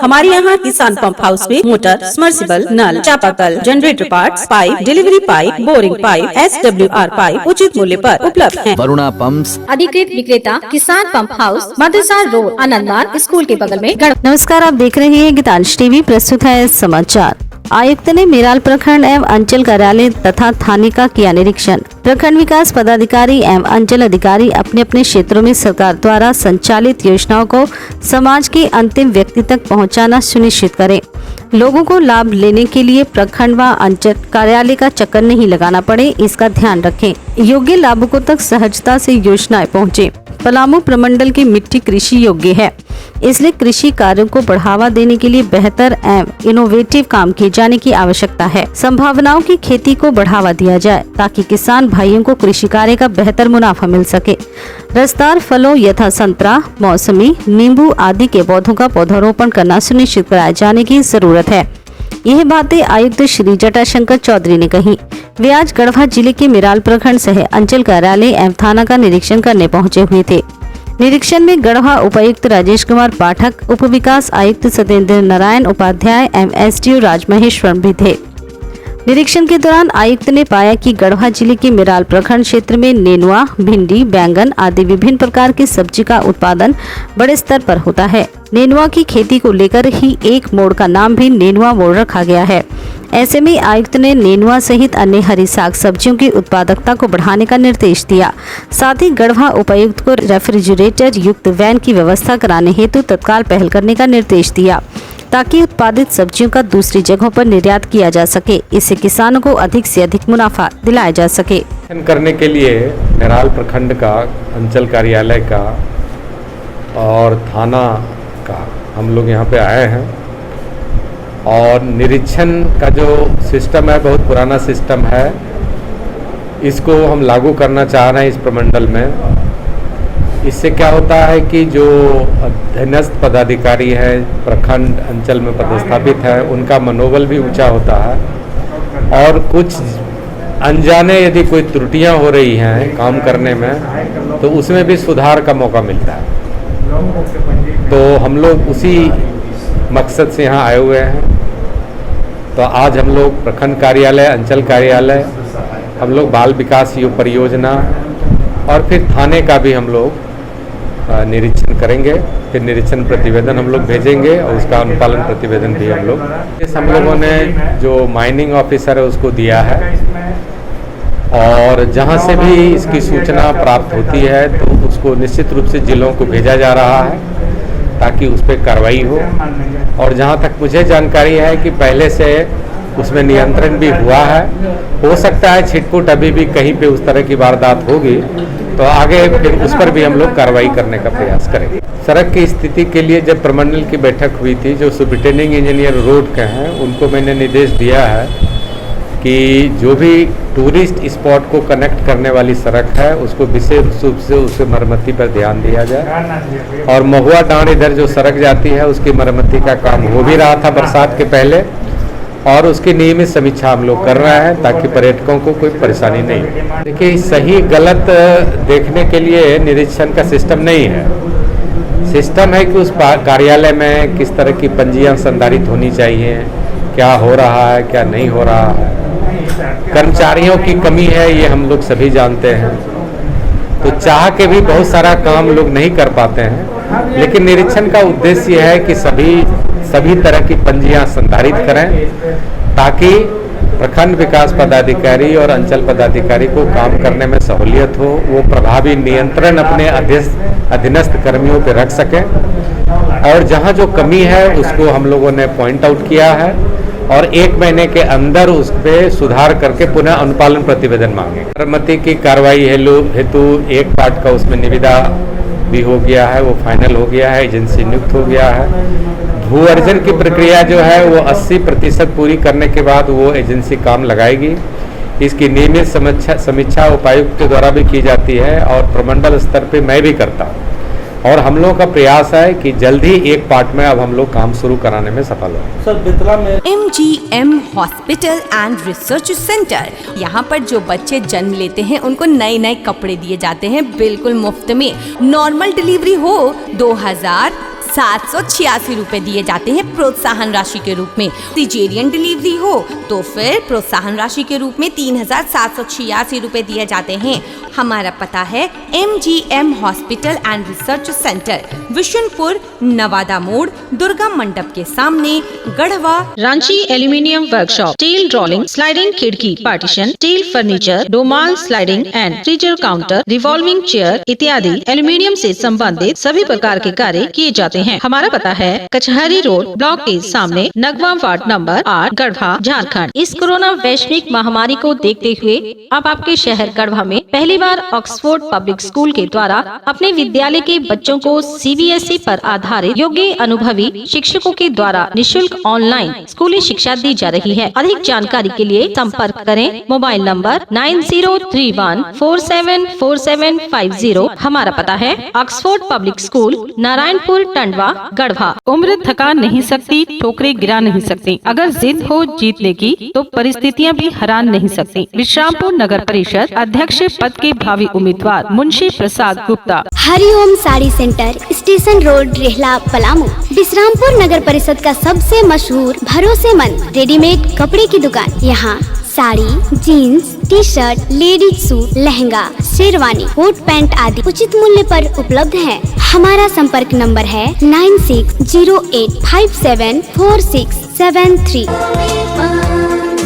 हमारे यहाँ किसान पंप हाउस में मोटर, समर्सिबल, नल, चापाकल, generator parts, pipe, delivery pipe, boring pipe, SWR pipe उचित मूल्य पर उपलब्ध हैं। वरुणा पंप्स, अधिकृत विक्रेता किसान पंप हाउस, मदरसा रोड, आनंदमार्ग स्कूल के बगल में। नमस्कार, आप देख रहे हैं गीतांश टीवी। प्रस्तुत है समाचार। आयुक्त ने मेराल प्रखंड एवं अंचल कार्यालय तथा थाने का किया निरीक्षण। प्रखंड विकास पदाधिकारी एवं अंचल अधिकारी अपने अपने क्षेत्रों में सरकार द्वारा संचालित योजनाओं को समाज के अंतिम व्यक्ति तक पहुंचाना सुनिश्चित करें। लोगों को लाभ लेने के लिए प्रखंड व अंचल कार्यालय का चक्कर नहीं लगाना पड़े, इसका ध्यान रखें। योग्य लाभुकों तक सहजता से योजनाएं पहुँचे। पलामू प्रमंडल की मिट्टी कृषि योग्य है, इसलिए कृषि कार्यों को बढ़ावा देने के लिए बेहतर एवं इनोवेटिव काम किए जाने की आवश्यकता है। संभावनाओं की खेती को बढ़ावा दिया जाए ताकि किसान भाइयों को कृषि कार्य का बेहतर मुनाफा मिल सके। रसदार फलों यथा संतरा, मौसमी, नींबू आदि के पौधों का पौधारोपण करना सुनिश्चित कराए जाने की जरूरत है। यह बातें आयुक्त श्री जटाशंकर चौधरी ने कही। वे आज गढ़वा जिले के मेराल प्रखंड सह अंचल कार्यालय एवं थाना का निरीक्षण करने पहुंचे हुए थे। निरीक्षण में गढ़वा उपायुक्त राजेश कुमार पाठक, उप विकास आयुक्त सत्येंद्र नारायण उपाध्याय एवं SDO राजमहेश्वर भी थे। निरीक्षण के दौरान आयुक्त ने पाया कि गढ़वा जिले के मेराल प्रखंड क्षेत्र में नेनुआ, भिंडी, बैंगन आदि विभिन्न प्रकार की सब्जी का उत्पादन बड़े स्तर पर होता है। नेनुआ की खेती को लेकर ही एक मोड़ का नाम भी नेनुआ मोड़ रखा गया है। ऐसे में आयुक्त ने नेनुआ सहित अन्य हरी साग सब्जियों की उत्पादकता को बढ़ाने का निर्देश दिया। साथ ही गढ़वा उपायुक्त को रेफ्रिजरेटर युक्त वैन की व्यवस्था कराने हेतु तत्काल पहल करने का निर्देश दिया ताकि उत्पादित सब्जियों का दूसरी जगहों पर निर्यात किया जा सके। इससे किसानों को अधिक से अधिक मुनाफा दिलाया जा सके। करने के लिए मेराल प्रखंड का, अंचल कार्यालय का और थाना का हम लोग यहाँ पे आए हैं और निरीक्षण का जो सिस्टम है बहुत पुराना सिस्टम है, इसको हम लागू करना चाह रहे हैं इस प्रमंडल में। इससे क्या होता है कि जो अधीनस्थ पदाधिकारी है, प्रखंड अंचल में पदस्थापित है, उनका मनोबल भी ऊंचा होता है और कुछ अनजाने यदि कोई त्रुटियां हो रही हैं काम करने में तो उसमें भी सुधार का मौका मिलता है। तो हम लोग उसी मकसद से यहाँ आए हुए हैं। तो आज हम लोग प्रखंड कार्यालय, अंचल कार्यालय, हम लोग बाल विकास परियोजना और फिर थाने का भी हम लोग निरीक्षण करेंगे। फिर निरीक्षण प्रतिवेदन हम लोग भेजेंगे और उसका अनुपालन प्रतिवेदन भी हम लोगों ने जो माइनिंग ऑफिसर है उसको दिया है और जहां से भी इसकी सूचना प्राप्त होती है तो उसको निश्चित रूप से जिलों को भेजा जा रहा है ताकि उस पर कार्रवाई हो। और जहां तक मुझे जानकारी है कि पहले से उसमें नियंत्रण भी हुआ है। हो सकता है छिटपुट अभी भी कहीं पे उस तरह की वारदात होगी तो आगे फिर उस पर भी हम लोग कार्रवाई करने का प्रयास करेंगे। सड़क की स्थिति के लिए जब प्रमंडल की बैठक हुई थी, जो सुपरिटेंडिंग इंजीनियर रोड के हैं उनको मैंने निर्देश दिया है कि जो भी टूरिस्ट स्पॉट को कनेक्ट करने वाली सड़क है उसको विशेष रूप से उसके मरम्मती पर ध्यान दिया जाए। और महुआ डांड इधर जो सड़क जाती है उसकी मरम्मती का काम हो भी रहा था बरसात के पहले और उसकी नियमित समीक्षा हम लोग कर रहे हैं ताकि पर्यटकों को कोई परेशानी नहीं हो। देखिए, सही गलत देखने के लिए निरीक्षण का सिस्टम नहीं है। सिस्टम है कि उस कार्यालय में किस तरह की पंजियां संधारित होनी चाहिए, क्या हो रहा है, क्या नहीं हो रहा है। कर्मचारियों की कमी है, ये हम लोग सभी जानते हैं। तो चाह के भी बहुत सारा काम लोग नहीं कर पाते हैं, लेकिन निरीक्षण का उद्देश्य है कि सभी तरह की पंजियां संधारित करें ताकि प्रखंड विकास पदाधिकारी और अंचल पदाधिकारी को काम करने में सहूलियत हो, वो प्रभावी नियंत्रण अपने अधीनस्थ कर्मियों पर रख सकें। और जहां जो कमी है उसको हम लोगों ने पॉइंट आउट किया है और 1 महीने के अंदर उस पर सुधार करके पुनः अनुपालन प्रतिवेदन मांगे। मरम्मती की कार्रवाई हेतु एक पार्ट का उसमें निविदा भी हो गया है, वो फाइनल हो गया है, एजेंसी नियुक्त हो गया है। भू अर्जन की प्रक्रिया जो है वो 80% पूरी करने के बाद वो एजेंसी काम लगाएगी। इसकी नियमित समीक्षा उपायुक्त के द्वारा भी की जाती है और प्रमंडल स्तर पे मैं भी करता हूँ और हम लोगों का प्रयास है कि जल्द ही एक पार्ट में अब हम लोग काम शुरू कराने में सफल हो। सर, बितला में MGM hospital and research centre, यहाँ पर जो बच्चे जन्म लेते हैं उनको नए नए कपड़े दिए जाते हैं बिल्कुल मुफ्त में। नॉर्मल डिलीवरी हो 2000, 786 रुपए दिए जाते हैं प्रोत्साहन राशि के रूप में। सिजेरियन डिलीवरी हो तो फिर प्रोत्साहन राशि के रूप में 3786 रुपए दिए जाते हैं। हमारा पता है MGM hospital and research centre, Vishunpur, Nawada मोड़, दुर्गा मंडप के सामने, Garhwa. Ranchi aluminium workshop, steel rolling, sliding खिड़की, पार्टीशन, स्टील फर्नीचर, डोमाल sliding and freezer counter, revolving chair इत्यादि एल्यूमिनियम से संबंधित सभी प्रकार के कार्य किए जाते हैं। हमारा पता है कचहरी रोड, ब्लॉक के सामने, नगवा वार्ड नंबर 8, गढ़वा, झारखंड। इस कोरोना वैश्विक महामारी को देखते हुए अब आपके शहर गढ़वा में पहली बार ऑक्सफोर्ड पब्लिक स्कूल के द्वारा अपने विद्यालय के बच्चों को CBSE पर आधारित योग्य अनुभवी शिक्षकों के द्वारा निशुल्क ऑनलाइन स्कूली शिक्षा दी जा रही है। अधिक जानकारी के लिए संपर्क करें मोबाइल नंबर 9031474750। हमारा पता है Oxford public school, Narayanpur, Tandwa, Garhwa. उम्र थका नहीं सकती, ठोकरें गिरा नहीं सकती। अगर जिद हो जीतने की तो परिस्थितियां भी हरा नहीं सकती। विश्रामपुर नगर परिषद अध्यक्ष पद के भावी उम्मीदवार Munshi Prasad Gupta. Hariom sari centre, station road, Rehla, Palamu. Vishrampur नगर परिषद का सबसे मशहूर भरोसेमंद रेडीमेड कपड़े की दुकान। यहाँ sari, jeans, T shirt, ladies suit, lehenga, sherwani, coat pant आदि उचित मूल्य पर उपलब्ध है। हमारा संपर्क नंबर है 9608574673।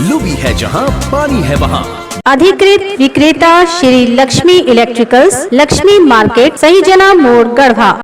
लुबी है जहां पानी है वहां। अधिकृत विक्रेता श्री लक्ष्मी इलेक्ट्रिकल्स, लक्ष्मी मार्केट, सही जना मोड़, गढ़वा।